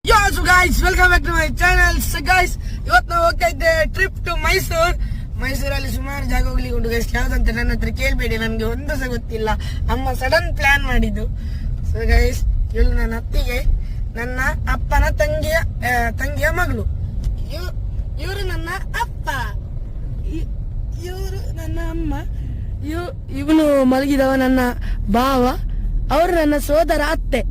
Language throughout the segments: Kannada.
Yo, so guys, welcome back to my channel. So guys, ಇವತ್ತು ನಾವು ಹೋಗ್ತಾ ಇದ್ದೆ ಟ್ರಿಪ್ ಟು ಮೈಸೂರಲ್ಲಿ ಸುಮಾರು ಜಾಗ ಹೋಗ್ಲಿಕ್ಕೆ ಉಂಟು ಗೈಸ್. ಯಾವ್ದಂತ ನನ್ನ ಹತ್ರ ಕೇಳ್ಬೇಡಿ, ನನ್ಗೆ ಒಂದು ಸಹ ಗೊತ್ತಿಲ್ಲ. ಅಮ್ಮ ಸಡನ್ ಪ್ಲಾನ್ ಮಾಡಿದ್ದು. ಸೊ ಗೈಸ್, ಇವಳು ನನ್ನ ಅತ್ತಿಗೆ, ನನ್ನ ಅಪ್ಪನ ತಂಗಿಯ ಮಗಳು. ಇವರು ನನ್ನ ಅಪ್ಪ, ಇವರು ನನ್ನ ಅಮ್ಮ, ಇವನು ಮಲಗಿದವ ನನ್ನ ಭಾವ, ಅವರು ನನ್ನ ಸೋದರ ಅತ್ತೆ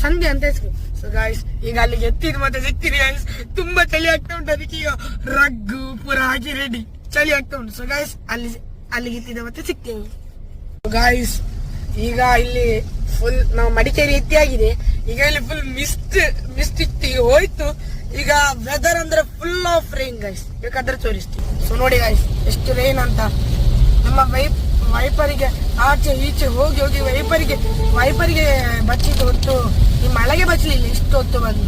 ಸಂಧ್ಯಾ ಅಂತ ಹೆಸರು. ಸೊ ಗಾಯ್ಸ್, ಈಗ ಅಲ್ಲಿಗೆ ಎತ್ತಿದ್ದು ಮತ್ತೆ ಸಿಗ್ತೀನಿ ಗಾಯ್ಸ್. ತುಂಬಾ ಚಳಿ ಆಗ್ತಾ ಉಂಟು, ಅದಕ್ಕೆ ಈಗ ರಗ್ಗು ಪೂರ ಹಾಕಿ ರೆಡಿ, ಚಳಿ ಆಗ್ತಾ ಉಂಟು. ಸೊ ಗಾಯ್ಸ್, ಅಲ್ಲಿಗೆ ಎತ್ತಿದ ಮತ್ತೆ ಸಿಗ್ತೇವೆ ಗಾಯ್ಸ್. ಈಗ ಇಲ್ಲಿ ಫುಲ್ ನಾವು ಮಡಿಕೇರಿ ಎತ್ತಿಯಾಗಿದೆ. ಈಗ ಇಲ್ಲಿ ಫುಲ್ ಮಿಸ್ಟ್ ಇತ್ತು, ಈಗ ಹೋಯ್ತು. ಈಗ ವೆದರ್ ಅಂದ್ರೆ ಫುಲ್ ಆಫ್ ರೈನ್ ಗಾಯ್ಸ್, ಬೇಕಾದ್ರೆ ತೋರಿಸ್ತೀವಿ. ಸೊ ನೋಡಿ ಗಾಯ್ಸ್, ಎಷ್ಟು ರೈನ್ ಅಂತ. ನಮ್ಮ ವೈಪರಿಗೆ ಆಚೆ ಈಚೆ ಹೋಗಿ ಹೋಗಿ ವೈಪರಿಗೆ ಬಚ್ಚಿದ್ದು ಹೊತ್ತು ಈ ಮಳೆಗೆ ಬಚ್ಚಲಿಲ್ಲ. ಇಷ್ಟು ಹೊತ್ತು ಬಂದು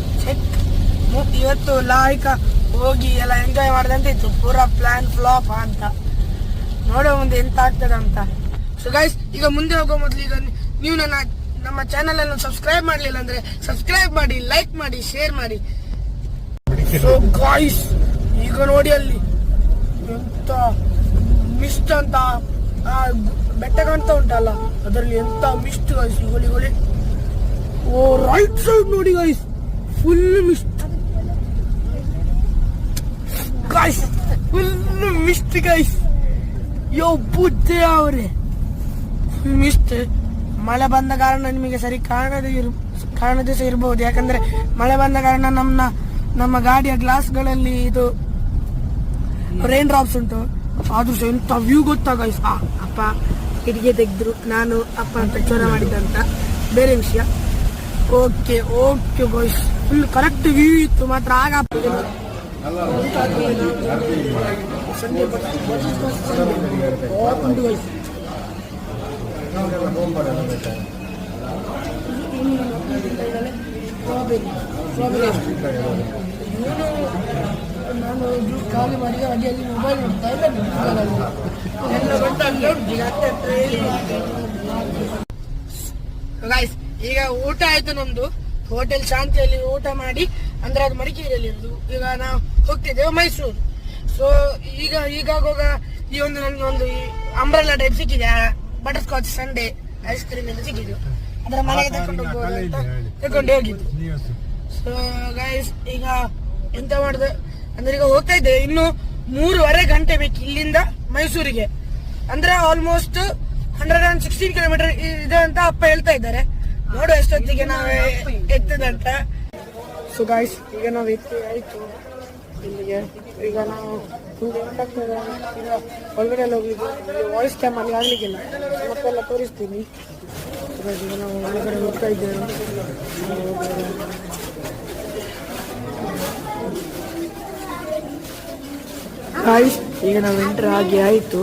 ಇವತ್ತು ಲಾಯ್ಕ ಹೋಗಿ ಎಲ್ಲ ಎಂಜಾಯ್ ಮಾಡದಂತ ಇತ್ತು. ಪೂರಾ ಪ್ಲಾನ್ ಫ್ಲಾಪ್ ಅಂತ. ನೋಡೋ ಮುಂದೆ ಎಂತ ಆಗ್ತದ ಅಂತ. ಸೊ ಗೈಸ್, ಈಗ ಮುಂದೆ ಹೋಗೋ ಮೊದಲು ಈಗ ನೀವು ನಮ್ಮ ಚಾನೆಲ್ ಅನ್ನು ಸಬ್ಸ್ಕ್ರೈಬ್ ಮಾಡ್ಲಿಲ್ಲ ಅಂದ್ರೆ ಸಬ್ಸ್ಕ್ರೈಬ್ ಮಾಡಿ, ಲೈಕ್ ಮಾಡಿ, ಶೇರ್ ಮಾಡಿ. ಸೊ ಗೈಸ್, ಈಗ ನೋಡಿ ಅಲ್ಲಿ ಎಂತ ಮಿಸ್ಟ್ ಅಂತ ಬೆಟ್ಟ ಕಾಣ್ತಾ ಉಂಟಲ್ಲ, ಅದರಲ್ಲಿ ಎಂತ ಮಿಸ್ಟ್ ಗೈಸ್. ಇಗೋಳಿ ಓ ರೈಟ್ ಸೈಡ್ ನೋಡಿ guys, full mist guys, full mist guys. ಯೋ ಬುದ್ಧಿ ಅವರೇ, ಫುಲ್ ಮಿಸ್ಟ್. ಮಳೆ ಬಂದ ಕಾರಣ ನಿಮಗೆ ಸರಿ ಕಾಣದೇ ಸಹ ಇರಬಹುದು, ಯಾಕಂದ್ರೆ ಮಳೆ ಬಂದ ಕಾರಣ ನಮ್ಮ ಗಾಡಿಯ ಗ್ಲಾಸ್ಗಳಲ್ಲಿ ಇದು ರೈನ್ ಡ್ರಾಪ್ಸ್ ಉಂಟು. ಆದ್ರೂ ಸಹ ಎಂತ ವ್ಯೂ ಗೊತ್ತಾ ಗೈಸ್. ಅಪ್ಪ ಕಿಟಕಿ ತೆಗೆದ್ರು, ನಾನು ಅಪ್ಪ ಅಂತ ಚೋರ ಮಾಡಿದ್ದಂತ ಬೇರೆ ವಿಷಯ. Okay guys, full correct view ಇತ್ತು ಮಾತ್ರ. ಆಗ ನಾನು ಖಾಲಿ ಮಾಡಿ ಅಡಿಯಲ್ಲಿ ಮೊಬೈಲ್ ನೋಡ್ತಾ ಇಲ್ಲ. ಗೈಸ್, ಈಗ ಊಟ ಆಯ್ತು ನಮ್ದು. ಹೋಟೆಲ್ ಶಾಂತಿಯಲ್ಲಿ ಊಟ ಮಾಡಿ, ಅಂದ್ರೆ ಅದು ಮಡಿಕೇರಿಯಲ್ಲಿ ಇರೋದು. ಈಗ ನಾವು ಹೋಗ್ತಿದ್ದೇವೆ ಮೈಸೂರು. ಸೊ ಈಗ ಹೋಗ ಈ ಒಂದು ನನ್ಗೊಂದು ಅಂಬ್ರೆಲಾ ಟೈಪ್ ಸಿಕ್ಕಿದೆ, butter scotch Sunday ice cream ಎಲ್ಲ ಸಿಕ್ಕಿದ್ದು. ಅದರ ಮನೆಗೆ ತಕೊಂಡು ಹೋಗಿದ್ದು. ಸೊ ಗೈಸ್, ಈಗ ಎಂತ ಮಾಡುದು ಅಂದ್ರೆ ಈಗ ಹೋಗ್ತಾ ಇದ್ದೆ. ಇನ್ನು 3.5 ಗಂಟೆ ಬೇಕು ಇಲ್ಲಿಂದ ಮೈಸೂರಿಗೆ. ಅಂದ್ರೆ ಆಲ್ಮೋಸ್ಟ್ 116 ಕಿಲೋಮೀಟರ್ ಇದೆ ಅಂತ ಅಪ್ಪ ಹೇಳ್ತಾ ಇದ್ದಾರೆ. ನೋಡು ಎಷ್ಟೊತ್ತಿಗೆ ನಾವೇ ಎತ್ತದಂತ. ಸೊ ಗಾಯ್ಸ್, ಈಗ ನಾವು ಎತ್ತಿ ಆಯ್ತು ಇಲ್ಲಿಗೆ. ಈಗ ನಾವು ಈಗ ಒಳಗಡೆ ಎಲ್ಲ ಹೋಗಿದ್ದು. ವಾಯ್ಸ್ ಕ್ಯಾಮ್ ಅಲ್ಲಿ ಆಗ್ಲಿಕ್ಕಿಲ್ಲ, ಮತ್ತೆಲ್ಲ ತೋರಿಸ್ತೀನಿ. ಈಗ ನಾವು ಒಳಗಡೆ ಹೋಗ್ತಾ ಇದ್ದೇವೆ. ಗಾಯ್ಸ್, ಈಗ ನಾವು ಎಂಟರ್ ಆಗಿ ಆಯಿತು.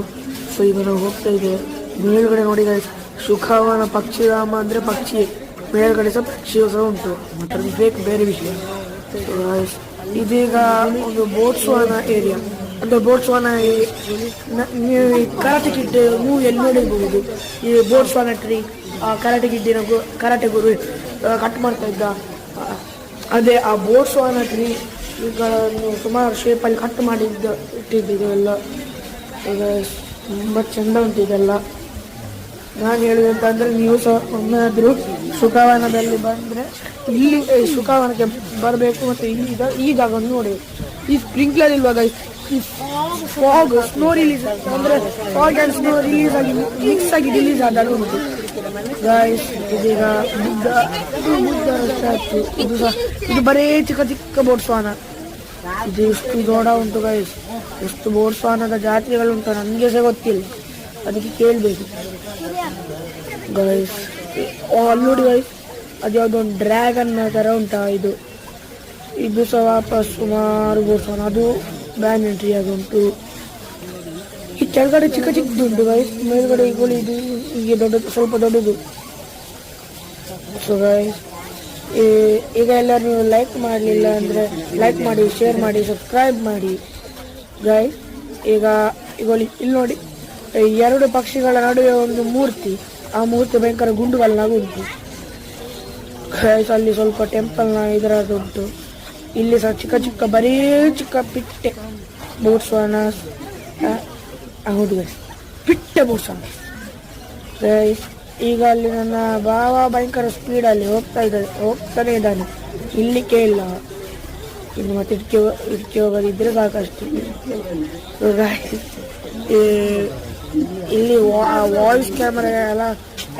ಸೊ ಈಗ ನಾವು ಹೋಗ್ತಾ ಇದ್ದೇವೆ. ಮೇಲ್ಗಡೆ ನೋಡಿ ಗಾಯ್ಸ್, ಸುಖವನ ಪಕ್ಷಿಧಾಮ ಅಂದರೆ ಪಕ್ಷಿ, ಮೇಲ್ಗಡೆ ಸಹ ಪಕ್ಷಿಯು ಸಹ ಉಂಟು. ಮತ್ತು ಬೇಕು ಬೇರೆ ವಿಷಯ. ಸೊ ಗಾಯ್ಸ್, ಇದೀಗ ಒಂದು ಬೋಟ್ಸ್ವಾನ ಏರಿಯಾ. ಅಂದರೆ ಬೋಟ್ಸ್ವಾನ ನೀವು ಕರಾಟೆ ಕಿಡ್ ಮೂವಿ ಎಲ್ಲಿ ನೋಡಿರ್ಬೋದು. ಈ ಬೋಟ್ಸ್ವಾನ ಟ್ರೀ, ಕರಾಟೆ ಕಿಡ್ಡಿನ ಕರಾಟೆ ಗುರು ಕಟ್ ಮಾಡ್ತಾ ಇದ್ದ, ಅದೇ ಆ ಬೋಟ್ಸ್ವಾನ ಟ್ರೀ ಇವುಗಳನ್ನು ಸುಮಾರು ಶೇಪಲ್ಲಿ ಕಟ್ ಮಾಡಿ ಇಟ್ಟಿದ್ದು ಎಲ್ಲ. ಈಗ ತುಂಬ ಚೆಂದ ಉಂಟು ಇದೆಲ್ಲ. ನಾನು ಹೇಳುದಂತಂದರೆ ನೀವು ಸಹ ಒಮ್ಮೆಯಾದರೂ ಸುಖವನದಲ್ಲಿ ಬಂದರೆ ಇಲ್ಲಿ ಸುಖವನಕ್ಕೆ ಬರಬೇಕು. ಮತ್ತು ಇಲ್ಲಿ ಈ ಜಾಗವನ್ನು ನೋಡಿ. ಈ ಸ್ಪ್ರಿಂಕ್ಲರ್ ಇಲ್ವಾ ಗೈಸ್, ಈ ಫಾಗ್ ಸ್ನೋ ರಿಲೀಸ್ ಅಂದರೆ ಫಾಗ್ ಆ್ಯಂಡ್ ಸ್ನೋ ರಿಲೀಸ್ ಆಗಿ ಮಿಕ್ಸ್ ಆಗಿ ರಿಲೀಸ್ ಆದಾಗ ಉಂಟು ಗೈಸ್. ಇದೀಗ ಬುದ್ಧ ಸ್ಟ್ಯಾಚು. ಇದು ಬರೀ ಚಿಕ್ಕ ಬೋಟ್ಸ್ವಾನ. ಇದು ಎಷ್ಟು ದೊಡ್ಡ ಉಂಟು ಗೈಸ್. ಎಷ್ಟು ಬೋಟ್ಸ್ವಾನದ ಜಾತಿಗಳುಂಟು ನನಗೆ ಸಹ ಗೊತ್ತಿಲ್ಲ, ಅದಕ್ಕೆ ಕೇಳಬೇಕು ಗೈಸ್. ಅಲ್ಲಿ ನೋಡಿ ಗೈಸ್, ಅದು ಯಾವುದೊಂದು ಡ್ರ್ಯಾಗನ್ ಥರ ಉಂಟಾ. ಇದು ಸಹ ವಾಪಸ್ ಸುಮಾರು ಬೋಟ್ಸ್ವಾನ. ಅದು ಬ್ಯಾನ್ ಟ್ರೀ ಆಗುಂಟು. ಈ ಕೆಳಗಡೆ ಚಿಕ್ಕದುಂಟು ಗೈಸ್, ಮೇಲ್ಗಡೆ ಇದು ಹೀಗೆ ದೊಡ್ಡದು, ಸ್ವಲ್ಪ ದೊಡ್ಡದು. ಸೊ ಗೈಸ್, ಈಗ ಎಲ್ಲರೂ ನೀವು ಲೈಕ್ ಮಾಡಲಿಲ್ಲ ಅಂದರೆ ಲೈಕ್ ಮಾಡಿ, ಶೇರ್ ಮಾಡಿ, ಸಬ್ಸ್ಕ್ರೈಬ್ ಮಾಡಿ ಗೈಸ್. ಈಗ ಇಲ್ಲಿ ನೋಡಿ, 2 ಪಕ್ಷಿಗಳ ನಡುವೆ ಒಂದು ಮೂರ್ತಿ. ಆ ಮೂರ್ತಿ ಭಯಂಕರ ಗುಂಡುಗಲ್ಲಾಗುಂಟು. ಅಲ್ಲಿ ಸ್ವಲ್ಪ ಟೆಂಪಲ್ನ ಇದರದ್ದು ಉಂಟು. ಇಲ್ಲಿ ಸಹ ಚಿಕ್ಕ ಚಿಕ್ಕ ಬರೀ ಚಿಕ್ಕ ಪಿಟ್ಟೆ ಬೋಟ್ಸ್ವಾನ. ಹೌದು ಗೈಸ್, ಪಿಟ್ಟೆ ಬೋಟ್ಸ್ವಾನ ಗೈಸ್. ಈಗ ಅಲ್ಲಿ ನನ್ನ ಭಾವ ಭಯಂಕರ ಸ್ಪೀಡಲ್ಲಿ ಹೋಗ್ತಾನೆ ಇದ್ದಾನೆ, ಇಲ್ಲಿಕ್ಕೆ ಇಲ್ಲ. ಇನ್ನು ಮತ್ತೆ ಇದಕ್ಕೆ ಹೋಗೋದಿದ್ರೆ ಸಾಕಷ್ಟು. ಇಲ್ಲಿ ವಾಯ್ಸ್ ಕ್ಯಾಮರಾ ಎಲ್ಲ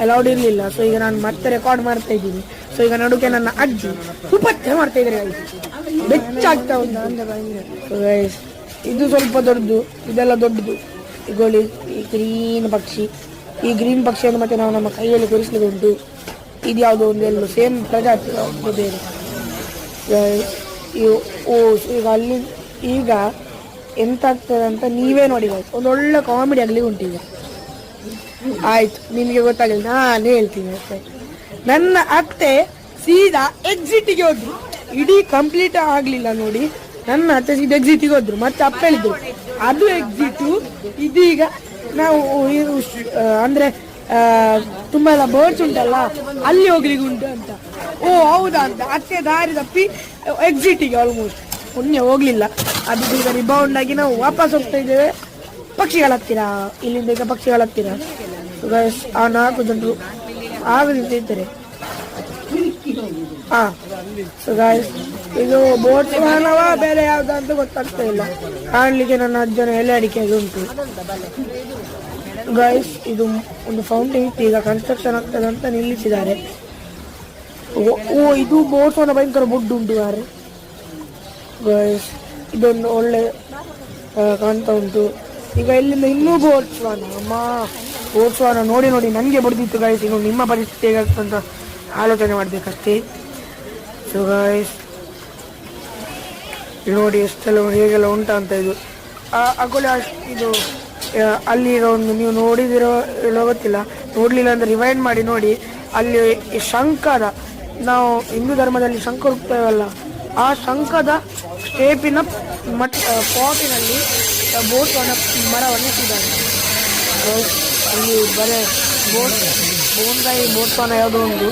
ಅಲೌಡ್ ಇರಲಿಲ್ಲ. ಸೊ ಈಗ ನಾನು ಮತ್ತೆ ರೆಕಾರ್ಡ್ ಮಾಡ್ತಾ ಇದ್ದೀನಿ. ಸೊ ಈಗ ನಡುಕೆ ನನ್ನ ಅಜ್ಜಿ ಉಪತ್ತೆ ಮಾಡ್ತಾ ಇದ್ದಾರೆ ಗೈಸ್, ಬೆಚ್ಚಾಗ್ತಾ ಉಂಟು ಅಂದ್ರೆ ಭಯಂಕರ. ಗೈಸ್ ಇದು ಸ್ವಲ್ಪ ದೊಡ್ಡದು, ಇದೆಲ್ಲ ದೊಡ್ಡದು. ಇಗೋಳಿ ಈ ಗ್ರೀನ್ ಪಕ್ಷಿ, ಈ ಗ್ರೀನ್ ಪಕ್ಷಿಯನ್ನು ಮತ್ತೆ ನಾವು ನಮ್ಮ ಕೈಯಲ್ಲಿ ತೋರಿಸಲಿಕ್ಕೆ. ಇದು ಯಾವುದೋ ಒಂದು ಎಲ್ಲೋ ಸೇಮ್ ಪ್ರಜಾತಿ ಬೇರೆ. ಈಗ ಅಲ್ಲಿ ಈಗ ಎಂತ ಆಗ್ತದೆ ಅಂತ ನೀವೇ ನೋಡಿ. ಒಂದು ಒಳ್ಳೆ ಕಾಮಿಡಿ ಆಗಲಿ ಉಂಟಿದೆ. ಆಯ್ತು, ನಿಮಗೆ ಗೊತ್ತಾಗಲಿಲ್ಲ, ನಾನು ಹೇಳ್ತೀನಿ ಅಷ್ಟೇ. ನನ್ನ ಅತ್ತೆ ಸೀದಾ ಎಕ್ಸಿಟಿಗೆ ಹೋದ್ರು, ಇಡೀ ಕಂಪ್ಲೀಟ್ ಆಗ್ಲಿಲ್ಲ ನೋಡಿ. ನನ್ನ ಅತ್ತೆ ಸೀದಾ ಎಕ್ಸಿಟಿಗೆ ಹೋದ್ರು, ಮತ್ತೆ ಅಪ್ಪ ಹೇಳಿದ್ರು ಅದು ಎಕ್ಸಿಟು, ಇದೀಗ ನಾವು ಅಂದ್ರೆ ತುಂಬಾ ಎಲ್ಲ ಬರ್ಡ್ಸ್ ಉಂಟಲ್ಲ ಅಲ್ಲಿ ಹೋಗ್ಲಿಕ್ಕೆ ಉಂಟು ಅಂತ. ಓ ಹೌದಾ ಅಂತ ಅತ್ತೆ ದಾರಿ ತಪ್ಪಿ ಎಕ್ಸಿಟಿಗೆ ಆಲ್ಮೋಸ್ಟ್ ಪುಣ್ಯ ಹೋಗ್ಲಿಲ್ಲ. ಅದು ಈಗ ರಿಬೌಂಡ್ ಆಗಿ ನಾವು ವಾಪಸ್ ಹೋಗ್ತಾ ಇದ್ದೇವೆ ಪಕ್ಷಿಗಳ ಹತ್ತಿರ. ಇಲ್ಲಿಂದ ಈಗ ಪಕ್ಷಿಗಳ ಹತ್ತಿರ ಆ 4 ಜನರು ಆಗದಿದ್ದಾರೆ. ಸೊ ಗಾಯ್ಸ್, ಇದು ಬೋಟ್ಸ್ವಾನವಾ ಬೇರೆ ಯಾವ್ದು ಅಂತ ಗೊತ್ತಾಗ್ತಾ ಇಲ್ಲ. ಕಾಣ್ಲಿಕ್ಕೆ ನನ್ನ ಅಜ್ಜನ ಎಲೆ ಅಡಿಕೆ ಉಂಟು ಗಾಯ್ಸ್. ಇದು ಒಂದು ಫೌಂಟೇನ್ ಇತ್ತು, ಈಗ ಕನ್ಸ್ಟ್ರಕ್ಷನ್ ಆಗ್ತದೆ ಅಂತ ನಿಲ್ಲಿಸಿದ್ದಾರೆ. ಓ ಇದು ಬೋಟ್ಸ್ವಾನ ಭಯಂಕರ ಬೊಡ್ಡು ಉಂಟು ಯಾರು ಗಾಯ್ಸ್. ಇದೊಂದು ಒಳ್ಳೆ ಕಾಣ್ತಾ ಉಂಟು. ಈಗ ಇಲ್ಲಿಂದ ಇನ್ನೂ ಬೋಟ್ಸ್ವಾನ. ಬೋಟ್ಸ್ವಾನ ನೋಡಿ ನೋಡಿ ನನಗೆ ಬಡ್ದಿತ್ತು ಗಾಯ್ಸ್. ಇನ್ನು ನಿಮ್ಮ ಪರಿಸ್ಥಿತಿ ಹೇಗಾಗ್ತದೆ ಅಂತ ಆಲೋಚನೆ ಮಾಡ್ಬೇಕಷ್ಟೇ. ಸೊ ಗಾಯ್ಸ್ ನೋಡಿ ಎಷ್ಟೆಲ್ಲ ಹೇಗೆಲ್ಲ ಉಂಟ ಅಂತ. ಇದು ಅಗೋಲೆ ಇದು ಅಲ್ಲಿ ಒಂದು ನೀವು ನೋಡಿದಿರೋ ಎಲ್ಲೋ ಗೊತ್ತಿಲ್ಲ, ನೋಡ್ಲಿಲ್ಲ ಅಂದ್ರೆ ರಿವೈಂಡ್ ಮಾಡಿ ನೋಡಿ. ಅಲ್ಲಿ ಶಂಖದ, ನಾವು ಹಿಂದೂ ಧರ್ಮದಲ್ಲಿ ಶಂಖ ಹುಡುಕ್ತೇವಲ್ಲ, ಆ ಶಂಖದ ಸ್ಟೇಪಿನ ಪಾಟಿನಲ್ಲಿ ಬೋಟ್ಸ್ವಾನ ಮರವನ್ನು ಇಟ್ಟಿದ್ದಾರೆ. ಅಲ್ಲಿ ಬರೇ ಬೋನ್ಸಾಯಿ ಬೋಟ್ಸ್ವಾನ ಯಾವುದೋ ಒಂದು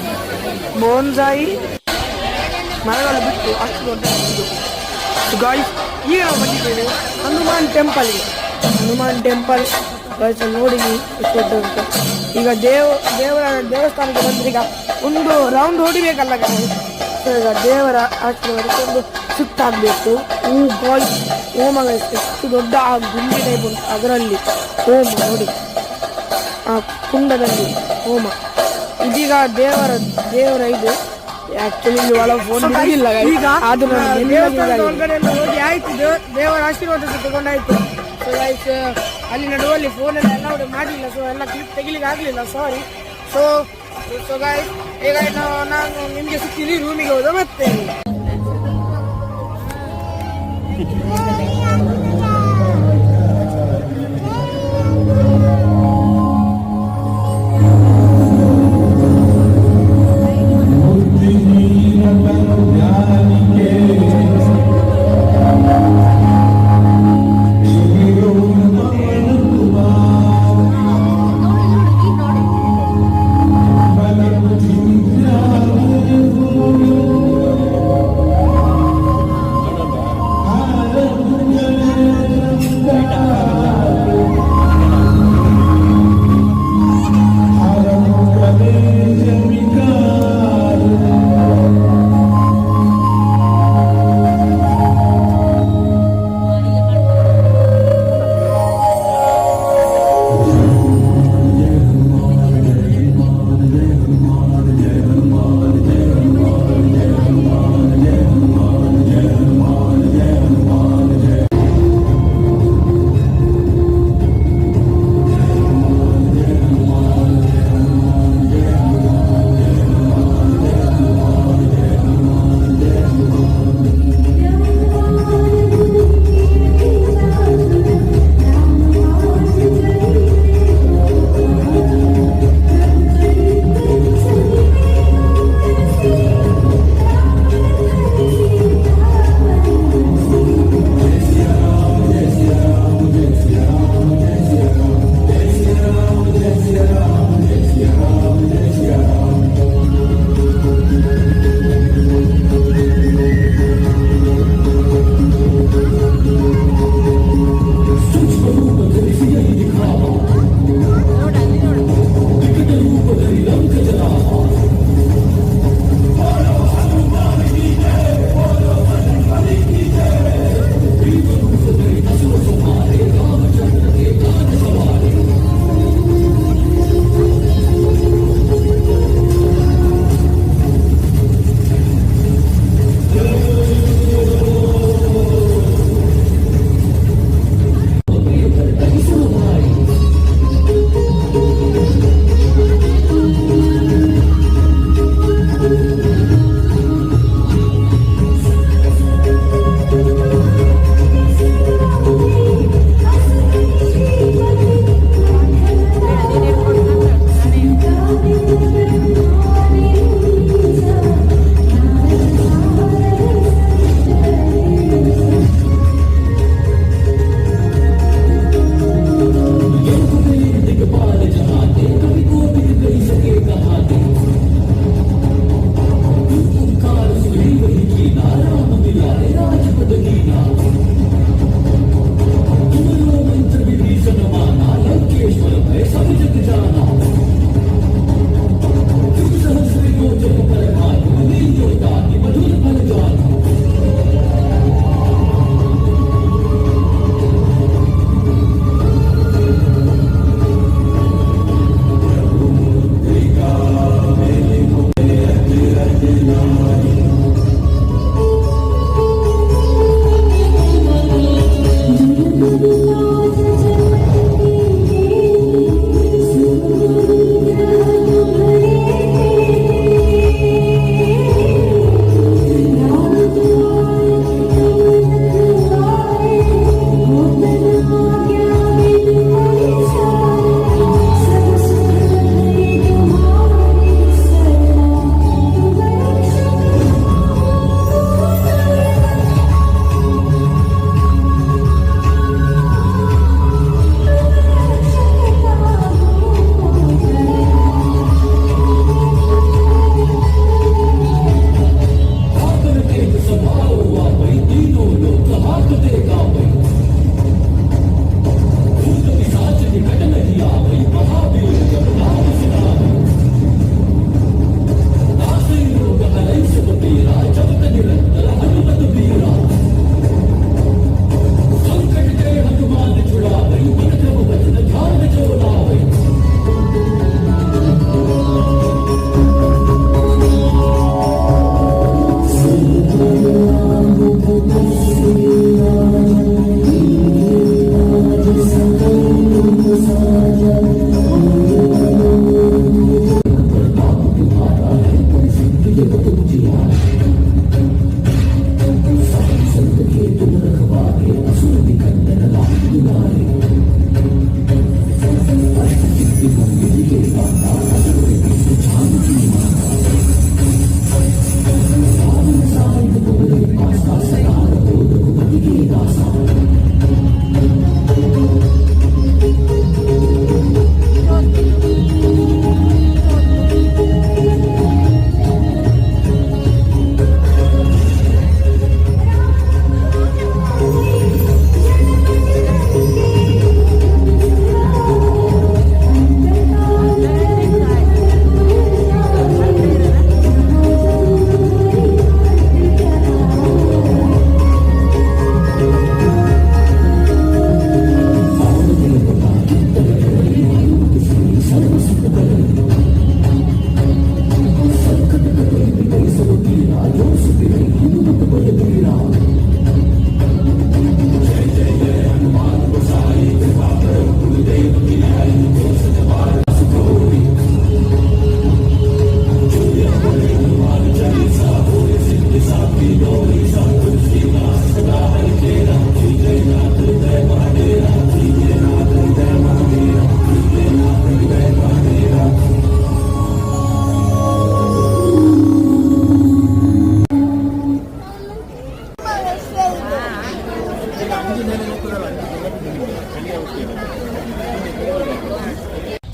ಬೋನ್ಸಾಯಿ ಮರಗಳು ಬಿಟ್ಟು ಅಷ್ಟು ದೊಡ್ಡ ಗಾಯ್ಸ್. ಈಗ ನಾವು ಬಂದಿದ್ದೇವೆ ಹನುಮಾನ್ ಟೆಂಪಲ್ಗೆ. ಹನುಮಾನ್ ಟೆಂಪಲ್ ಗಾಯ್ಸ್ ನೋಡಿ ಎಷ್ಟು ದೊಡ್ಡ ಉಂಟು. ಈಗ ದೇವಸ್ಥಾನಕ್ಕೆ ಬಂದ್ರೆ ಈಗ ಒಂದು ರೌಂಡ್ ಹೊಡಿಬೇಕಲ್ಲ ಗಾಯ್ಸ್. ಈಗ ದೇವರ ಆಶೀರ್ವಾದಕ್ಕೆ ಒಂದು ಸುತ್ತಾಗಬೇಕು. ಗಾಯ್ಸ್ ಹೋಮ ಗಾಯ್ಸ್, ಎಷ್ಟು ದೊಡ್ಡ ಆ ಗುಂಡಿ ಟೈಪ್ ಉಂಟು, ಅದರಲ್ಲಿ ಹೋಮ ನೋಡಿ, ಆ ಕುಂಡದಲ್ಲಿ ಹೋಮ. ಇದೀಗ ದೇವರ ಇದು ಆಕ್ಚುಲಿ ಇಲ್ಲಿ ಒಳಗೆ ಫೋನ್ ಇರಲಿಲ್ಲ ಈಗ, ಆದ್ರೂ ಹೋಗಿ ಆಯ್ತು, ದೇವರ ಆಶೀರ್ವಾದ ತಗೊಂಡಾಯ್ತು. ಸೊ ಗೈಸ್ ಅಲ್ಲಿ ನಡುವಲ್ಲಿ ಫೋನಲ್ಲಿ ಎಲ್ಲ ಮಾಡಲಿಲ್ಲ, ಸೊ ಎಲ್ಲ ಕ್ಲಿಪ್ ತೆಗಿಲಿಕ್ಕೆ ಆಗಲಿಲ್ಲ, ಸಾರಿ. ಸೊ ಗೈಸ್ ಈಗ ನಾನು ನಿಮಗೆ ಸಿಕ್ಕಿದ್ವಿ ರೂಮಿಗೆ ಹೋದ ಮತ್ತೆ.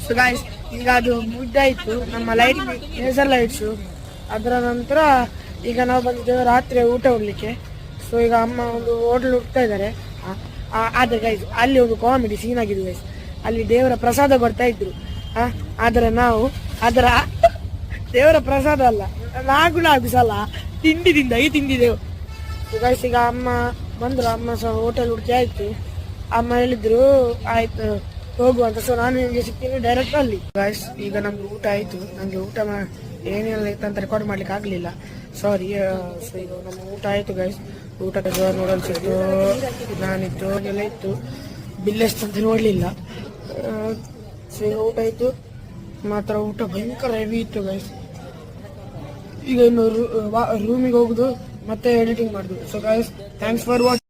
ಸೊ ಗಾಯ್ಸ್, ಈಗ ಅದು ಮುಗ್ದಾಯ್ತು ನಮ್ಮ ಲೈಟಿಂಗ್ ಲೇಸರ್ ಲೈಟ್ಸು. ಅದರ ನಂತರ ಈಗ ನಾವು ಬಂದಿದ್ದೇವೆ ರಾತ್ರಿ ಊಟ ಉಡ್ಲಿಕ್ಕೆ. ಸೊ ಈಗ ಅಮ್ಮ ಒಂದು ಹೋಟೆಲ್ ಹುಡ್ತಾ ಇದ್ದಾರೆ. ಆದರೆ ಗೈಸ್ ಅಲ್ಲಿ ಒಂದು ಕಾಮಿಡಿ ಸೀನ್ ಆಗಿದೆ ಗೈಸ್. ಅಲ್ಲಿ ದೇವರ ಪ್ರಸಾದ ಕೊಡ್ತಾ ಇದ್ರು. ಆದರೆ ನಾವು ಅದರ ದೇವರ ಪ್ರಸಾದ ಅಲ್ಲ, ನಾಲ್ಕು ಸಲ ತಿಂದಿದ್ದೆವು. ಸೊ ಗೈಸ್ ಈಗ ಅಮ್ಮ ಬಂದರು, ಅಮ್ಮ ಸಹ ಹೋಟೆಲ್ ಹುಡುಕಿ ಆಯ್ತು. ಅಮ್ಮ ಹೇಳಿದ್ರು ಆಯ್ತು ಹೋಗುವಂತ. ಸೊ ನಾನು ನಿಮಗೆ ಸಿಗ್ತೀನಿ ಡೈರೆಕ್ಟ್ ಅಲ್ಲಿ. ಗಾಯ್ಸ್ ಈಗ ನಮ್ಗೆ ಊಟ ಆಯ್ತು. ನಂಗೆ ಊಟ ಏನೆಲ್ಲ ಇತ್ತು ಅಂತ ರೆಕಾರ್ಡ್ ಮಾಡ್ಲಿಕ್ಕೆ ಆಗ್ಲಿಲ್ಲ, ಸಾರಿ. ಸೊ ಈಗ ನಮ್ಮ ಊಟ ಆಯ್ತು ಗೈಸ್. ಊಟಕ್ಕೆ ನೂಡಲ್ಸ್ ಇತ್ತು, ನಾನಿತ್ತು, ಎಲ್ಲ ಇತ್ತು. ಬಿಲ್ ಎಷ್ಟು ಅಂತ ನೋಡ್ಲಿಲ್ಲ. ಸೊ ಈಗ ಊಟ ಆಯ್ತು. ಮಾತ್ರ ಊಟ ಭಯಂಕರ ಹೆವಿ ಇತ್ತು ಗೈಸ್. ಈಗ ಇನ್ನು ರೂಮಿಗೆ ಹೋಗುದು ಮತ್ತೆ ಎಡಿಟಿಂಗ್ ಮಾಡುದು. So guys, thanks for watching.